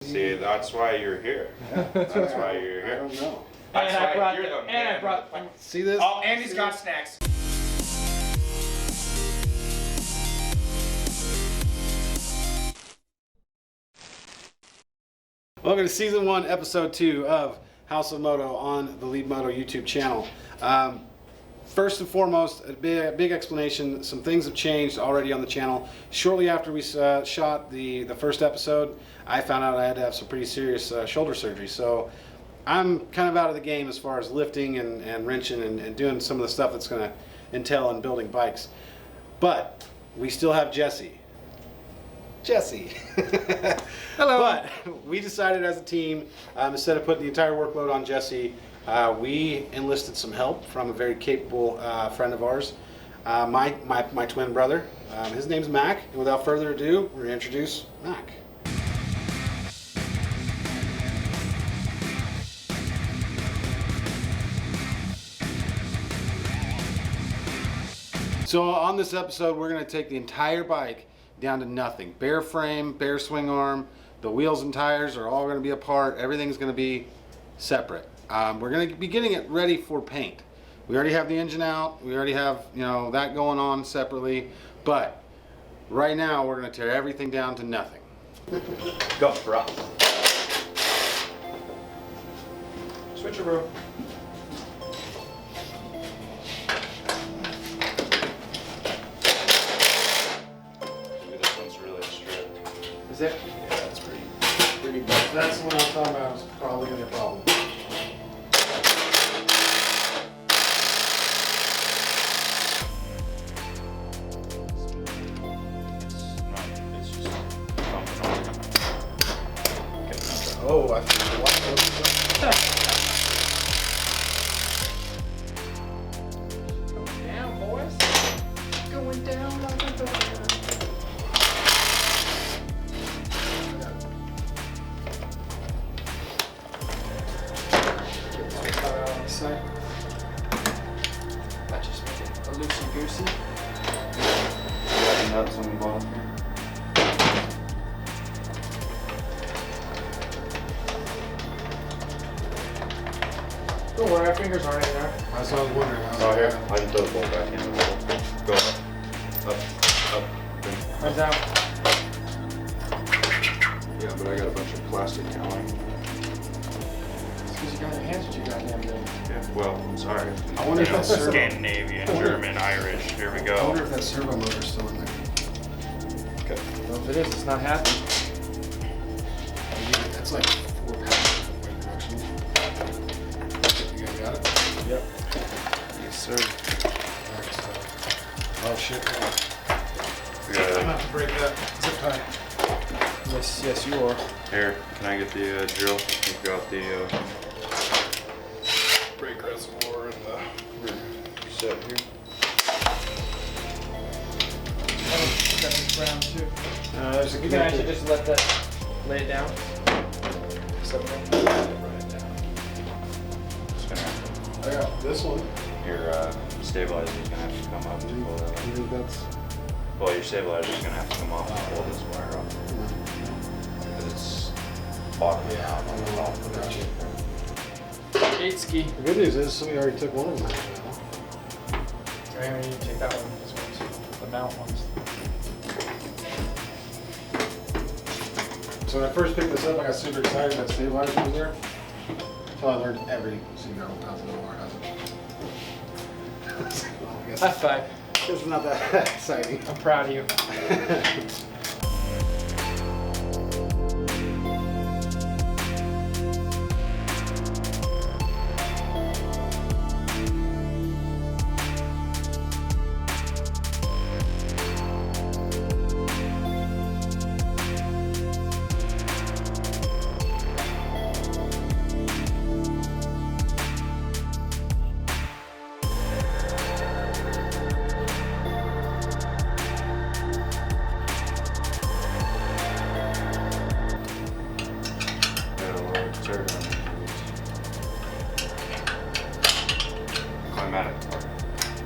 See, that's why you're here. That's why you're here. I don't know. That's And I why brought you're the- the and I man brought- with the- See this? Oh, and he's got snacks. Welcome to season 1, episode 2 of House of Moto on the Lead Moto YouTube channel. First and foremost, a big explanation. Some things have changed already on the channel. Shortly after we shot the first episode, I found out I had to have some pretty serious shoulder surgery. So I'm kind of out of the game as far as lifting and wrenching and doing some of the stuff that's going to entail in building bikes. But we still have Jesse. Hello. But we decided as a team, instead of putting the entire workload on Jesse, we enlisted some help from a very capable friend of ours, my twin brother. His name's Mac, and without further ado, we're going to introduce Mac. So on this episode, we're going to take the entire bike down to nothing. Bare frame, bare swing arm, the wheels and tires are all going to be apart. Everything's going to be separate. We're going to be getting it ready for paint. We already have the engine out. We already have, that going on separately. But right now, we're going to tear everything down to nothing. Go, bro. Switcheroo. This one's really strict. Is it? Yeah, it's pretty. That's what I'm talking about. It's probably going to be a problem. It's just bumping on. Okay, Oh, I think Going down, boys. Going down like a dog. That just makes it a loosey goosey. got nuts on the bottom here. Don't worry, our fingers aren't in there. That's what I was wondering. Oh, here. I can throw the ball back in. Go up. Runs out. Yeah, but I got a bunch of plastic cowling. It's because you got your hands what you goddamn doing. Yeah, well, I'm sorry. I wonder if that's servo. Scandinavian, German, Irish. Here we I go. wonder if that servo motor's still in there. Okay. Well, if it is, it's not happy. That's like 4 pounds of weight reduction. You guys got it? Yep. Yes, sir. Alright, so. Oh shit. We I'm got gonna have to break that zip tie. Yes, you are. here, can I get the drill? We've got the Brake reservoir and the set here. Got this brown too. there's a You can actually just let that lay it down. Something. It's gonna have I got this one. to, your stabilizer's gonna have to come up to pull that I up. think that's. Well, your stabilizer's gonna have to come off and pull this wire off. Because it's bottoming out on the top of Got it. you. 8 ski. The good news is somebody already took one of them out now. I mean, you take that one. This one's the mount ones. So when I first picked this up, I got super excited that stabilizer was there. Until I learned every single doesn't know where it has it. Well, I guess High five. it's not that exciting. I'm proud of you. Climatic part.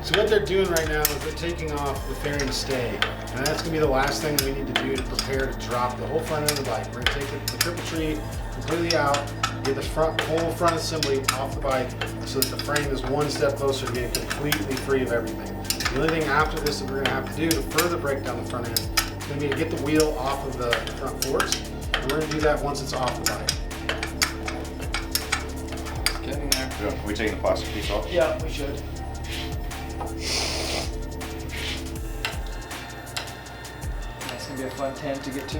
So So what they're doing right now is they're taking off the fairing stay. And that's gonna be the last thing that we need to do to prepare to drop the whole front end of the bike. We're gonna take the triple tree completely out, get the whole front assembly off the bike so that the frame is one step closer to being completely free of everything. The only thing after this that we're gonna have to do to further break down the front end is gonna be to get the wheel off of the front forks. And we're gonna do that once it's off the bike. Getting there. Yeah, we taking the plastic piece off? Yeah, we should. That's gonna be a fun 10 to get to.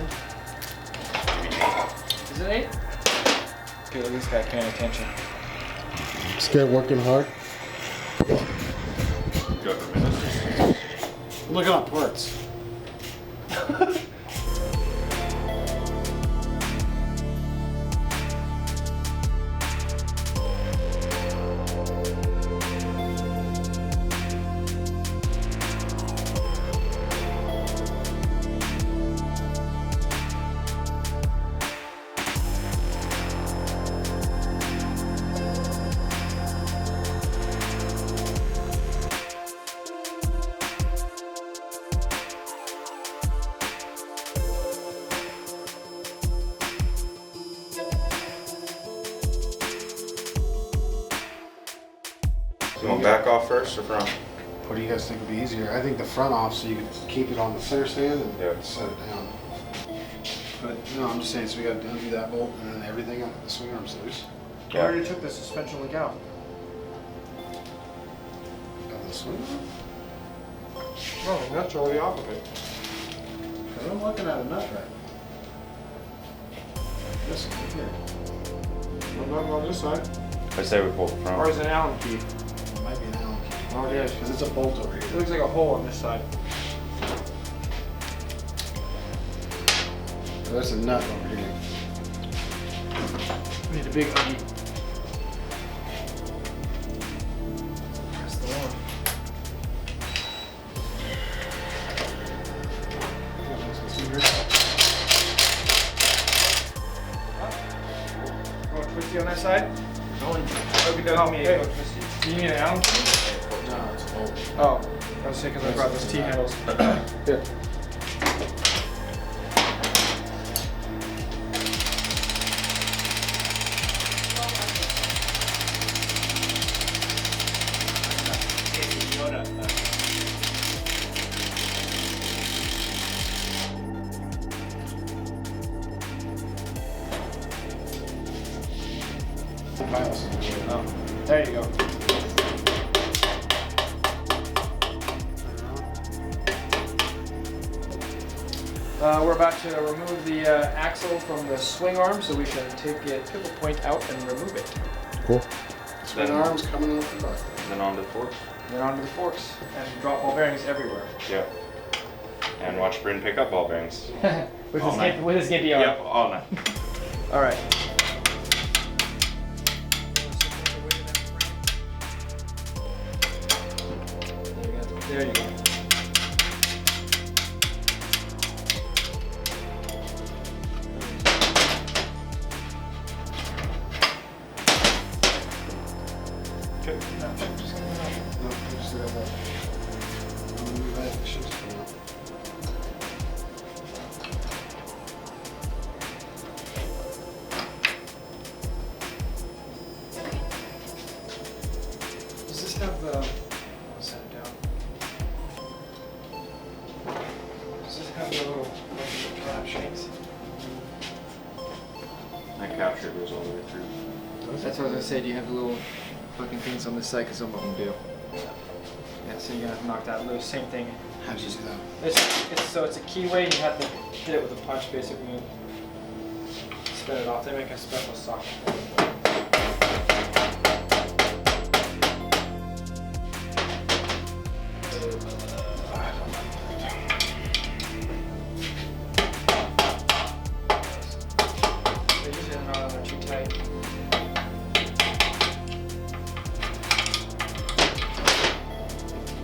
Is it 8? Okay, look at this guy paying attention. Scared working hard. Go for minutes. Looking up parts. You want back off first or front? What do you guys think would be easier? I think the front off so you can keep it on the center stand and set it down. But no, I'm just saying, so we gotta undo that bolt and then everything on the swing arm's loose. I already took the suspension link out. Got the swing arm? No, the nuts are already off of it. Because I'm looking at a nut right. This one here. I'm not on this side. I say we pull the Or front. is it an Allen key? It might be an Allen key. Oh, it is. Because it's a bolt over It here. looks like a hole on this side. So there's a nut over here. We need a big ugly. That's the one. Go twisty on that side? Oh, you can help me go twisty. Do you need an Allen key? No, it's a bolt. Oh, I was saying because I brought those T-handles. Here. Miles. Oh, there you go. We're about to remove the axle from the swing arm so we can take it to the point out and remove it. Cool. Swing arms coming off the bike. Then on to the forks. Then onto the forks and drop ball bearings everywhere. Yeah. And watch Bryn pick up ball bearings. with, All his night. with his gimpy arm. Yep, all night. All right. There you go. Okay. No, just got that. Move that. It should just come out. Does this have what's that down? Does this have the little trap shakes? That capture goes all the way through. That's what I was gonna say. Do you have the little fucking things on this side? Because some of them do. Yeah, so you gotta knock that loose. Same thing. How'd you do that? So it's a keyway. You have to hit it with a punch, basically. And spin it off. They make a special socket. They usually are not too tight.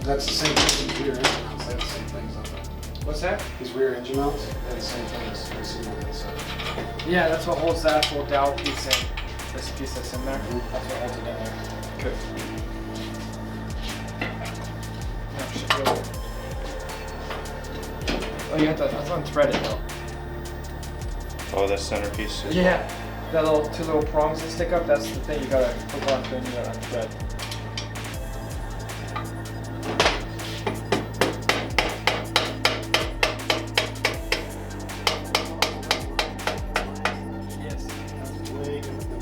That's the same thing as rear engine mounts. They have the same things on them. What's that? These rear engine mounts, they're the same things. They're similar on the inside. Yeah, that's what holds the actual dowel piece in. This piece that's in there. That's what holds it in there. Good. Oh, you have to, that's unthreaded though. Oh, this centerpiece is Yeah, that little two little prongs that stick up, that's the thing you gotta hook on to and you gotta unthread. Yes. That's way different than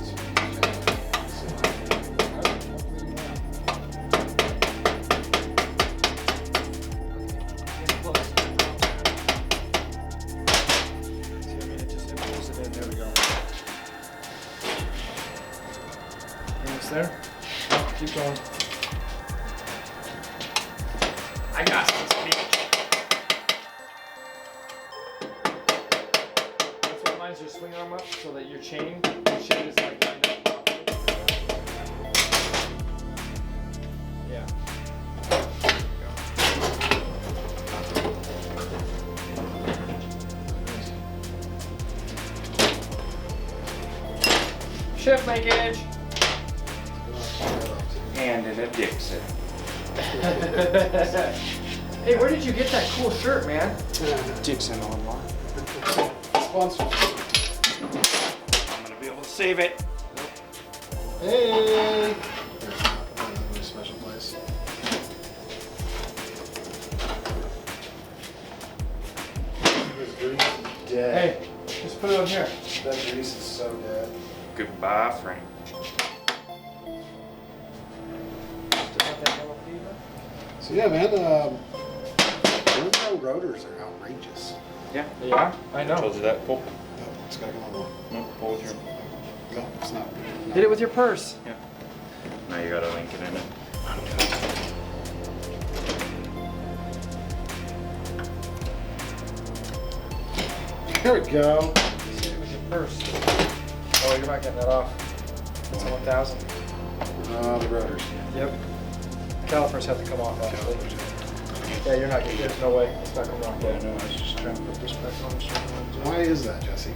Get close. See, I mean, it pulls it in. There we go. Almost there. Oh, keep going. I got this, bitch. That's what lines your swing arm up so that your chain is like lined up properly. Yeah. Shift linkage. and in a Dixon. Hey, where did you get that cool shirt, man? Dixon online. Sponsor. I'm gonna be able to save it. Hey! Another special place. This grease is dead. Hey, just put it on here. That grease is so dead. Goodbye, Frank. Still got that yellow fever? So yeah, man, Moto rotors are outrageous. Yeah. Yeah, I know. Told you that. Pull. No, it's gotta come on more. No, pull with your. No, it's not. No. Hit it with your purse. Yeah. Now you gotta link it in it. Here we go. Just hit it with your purse. Oh, you're not getting that off. It's a 1000. The rotors. Yep. Calipers have to come off, actually. Yeah, you're not getting, there's no way it's not coming off. Yeah, no, I was just trying to put this back on. Why is that, Jesse?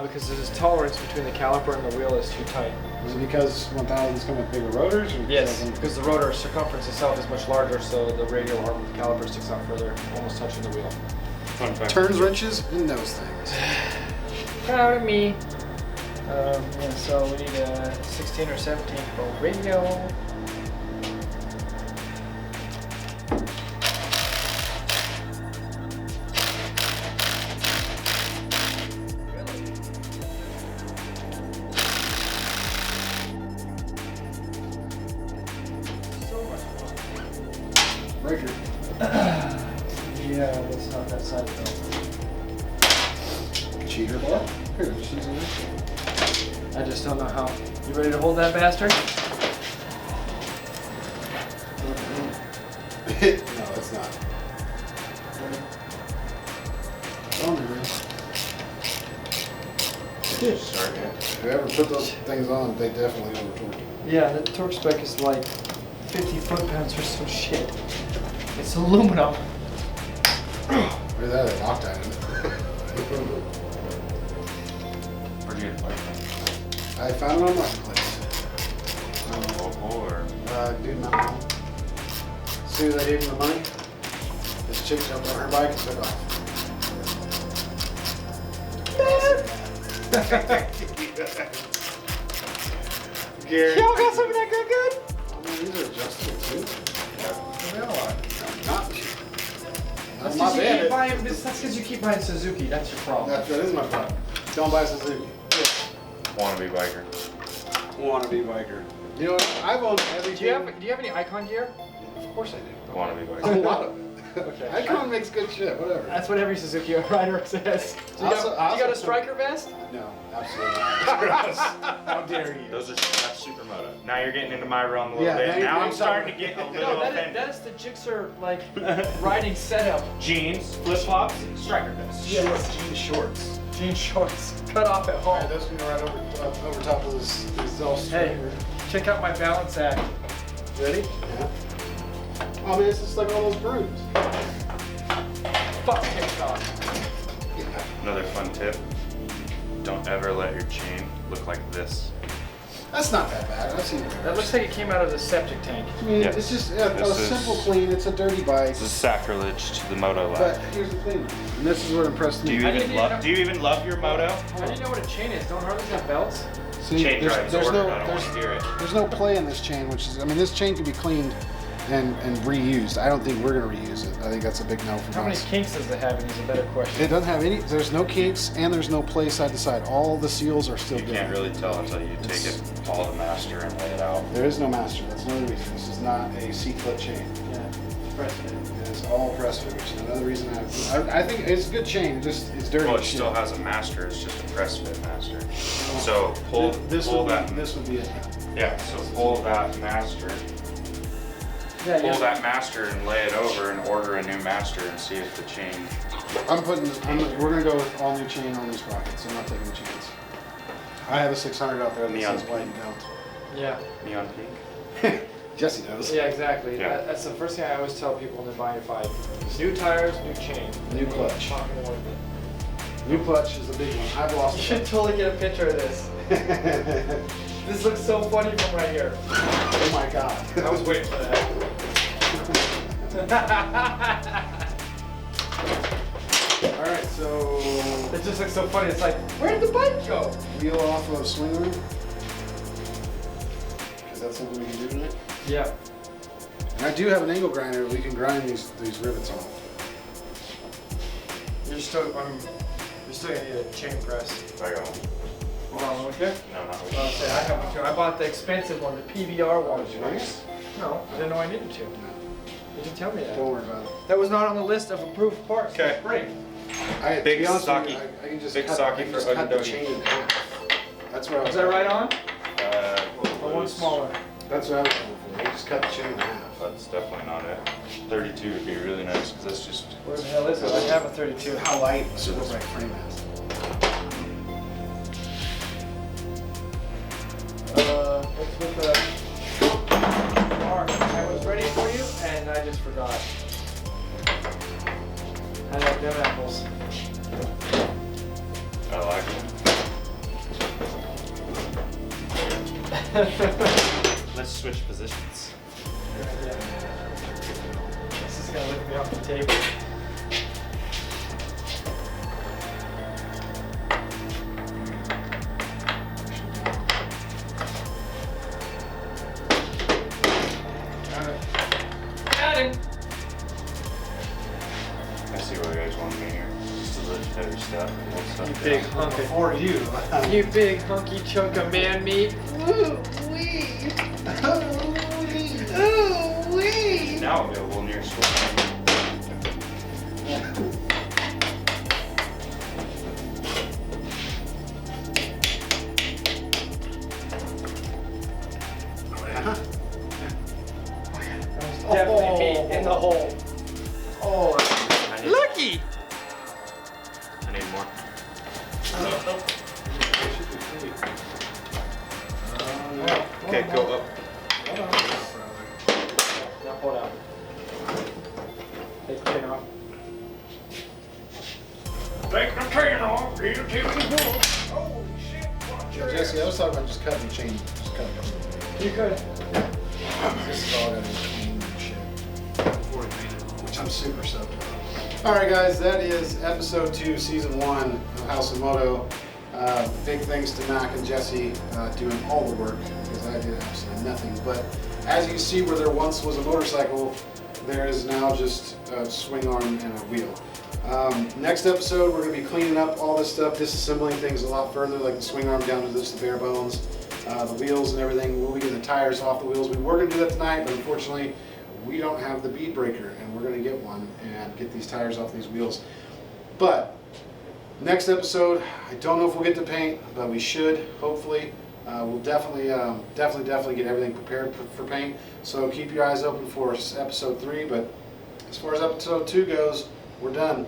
Because this tolerance between the caliper and the wheel is too tight. Is it because 1000s come with bigger rotors? Or Because the rotor circumference itself is much larger, so the radial arm of the caliper sticks out further, almost touching the wheel. Fun fact. Turns wrenches and those things. Proud of me. Yeah, so we need a 16 or 17 for radial. Breaker. Yeah, that's not that side though. Cheater bar? Here, just using this. I just don't know how. You ready to hold that bastard? No, it's not. Oh, Start it. whoever put those things on, they definitely over-torqued them. Yeah, the torque spec is like 50 foot-pounds or some shit. It's aluminum. Where's that at Octane? Where'd you get it? I found it on Marketplace. Local or? Dude, not home. As soon as I gave him the money, this chick jumped on her bike and took off. Gary. Y'all got something that good? Oh, man, these are adjustable too. They all are. Not That's my bad. because you keep buying Suzuki. That's your problem. That is my problem. Don't buy Suzuki. Wannabe biker. Wannabe biker. You know what? I've owned everything. Do you have any Icon gear? Of course I do. Wannabe A biker. lot of it. Okay. Icon makes good shit. Whatever. That's what every Suzuki rider says. So you got a striker vest? No, absolutely not. How dare you? Those are that's supermoto. Now you're getting into my realm a little Yeah, bit. now you're Now I'm getting starting to something. get a little No, offended. that is the Gixxer like riding setup. Jeans, flip flops, striker vest. Yes. Jean shorts. Jean shorts, cut off at Alright, home. those can go right over top of this all Hey, check out my balance act. Ready? Yeah. Oh man, it's just like all those brooms. Fuck TikTok. Another fun tip. Don't ever let your chain look like this. That's not that bad. I've seen it. That looks like it came out of the septic tank. I mean, Yes. it's just a This is- simple clean. It's a dirty bike. This is sacrilege to the Moto But life. here's the thing, and this is what impressed Do me. you I even didn't love? even- Do you even love your Moto? How do you know what a chain is? Don't Harleys have belts? See, Chain drive's ordered. I don't want to hear it. there's no play in this chain, which is, I mean, this chain can be cleaned and reused. I don't think we're gonna reuse it. I think that's a big no How from many us. kinks does it have? Is a better question. It doesn't have any. There's no kinks and there's no play side to side. All the seals are still You good. can't really tell until you take it all the master and lay it out. There is no master. That's another reason. This is not a C-clip chain. Yeah. Precedent. It is all press fit, which is another reason I think it's a good chain. It's dirty. Well, it as shit. still has a master. It's just a press fit master. So pull This pull would that. be, this would be it. Yeah. So pull that master. Yeah, Pull yeah. that master and lay it over and order a new master and see if the chain. We're gonna go with all new chain on these sprockets. I'm not taking a chance. I have a 600 out there that Neon says white and Yeah. Neon pink. don't. Jesse knows. Yeah, exactly. Yeah. That's the first thing I always tell people when they're buying a bike. New tires, new chain. New clutch. Fucking worth it. New clutch is the big one. I've lost You it. should totally get a picture of this. This looks so funny from right here. Oh my god. I was waiting for that. All right, so It just looks so funny. It's like, where'd the bike go? wheel off of swing arm. Because that's something we can do tonight. Yeah. And I do have an angle grinder. We can grind these rivets off. You're still gonna need a chain press. I got one. Hold on, okay? No, not I have one too. I bought the expensive one, the PBR one. Oh, did you bring it? No, I didn't know I needed to. You didn't tell me that. Don't worry about it. That was not on the list of approved parts. Okay. Great. To Big be honest with stocky. you, I can just Big cut, stocky I can for just cut the Ugly chain in half. That's what I was. Is that right on? Or one loose. smaller? That's what I was going for. You just cut the chain in half. That's definitely not it. 32 would be really nice because that's just. Where the hell is it? I have a 32. How light a super bright frame is. What's with the mark? I was ready for you and I just forgot. I like them apples. I like it. Let's switch positions. Good idea. This is gonna lift me off the table. Got it. Got him. I see what you guys want me here. Just a little heavy stuff. Little stuff You down. big hunk of For you. You big hunky chunk of man meat. Now available near store. Definitely meat in the hole. Oh, I need, Lucky. I need more. Okay, go up. Now pull it out. Take the chain off. Take the chain off. Read the chain off. Holy shit. Watch your Jesse, I ass. was talking about just cutting the chain. Just cut it. You could. This is all gonna be clean and shit. Before we paint it, which I'm super stoked about. Alright guys, that is episode 2, season 1 of House of Moto. Big thanks to Mac and Jesse doing all the work because I did absolutely nothing. But as you see where there once was a motorcycle, there is now just a swing arm and a wheel. Next episode, we're going to be cleaning up all this stuff, disassembling things a lot further, like the swing arm down to just the bare bones, the wheels and everything. We'll be getting the tires off the wheels. We were going to do that tonight, but unfortunately, we don't have the bead breaker, and we're going to get one and get these tires off these wheels. But next episode, I don't know if we'll get to paint, but we should, hopefully. We'll definitely get everything prepared for paint. So keep your eyes open for episode 3. But as far as episode 2 goes, we're done.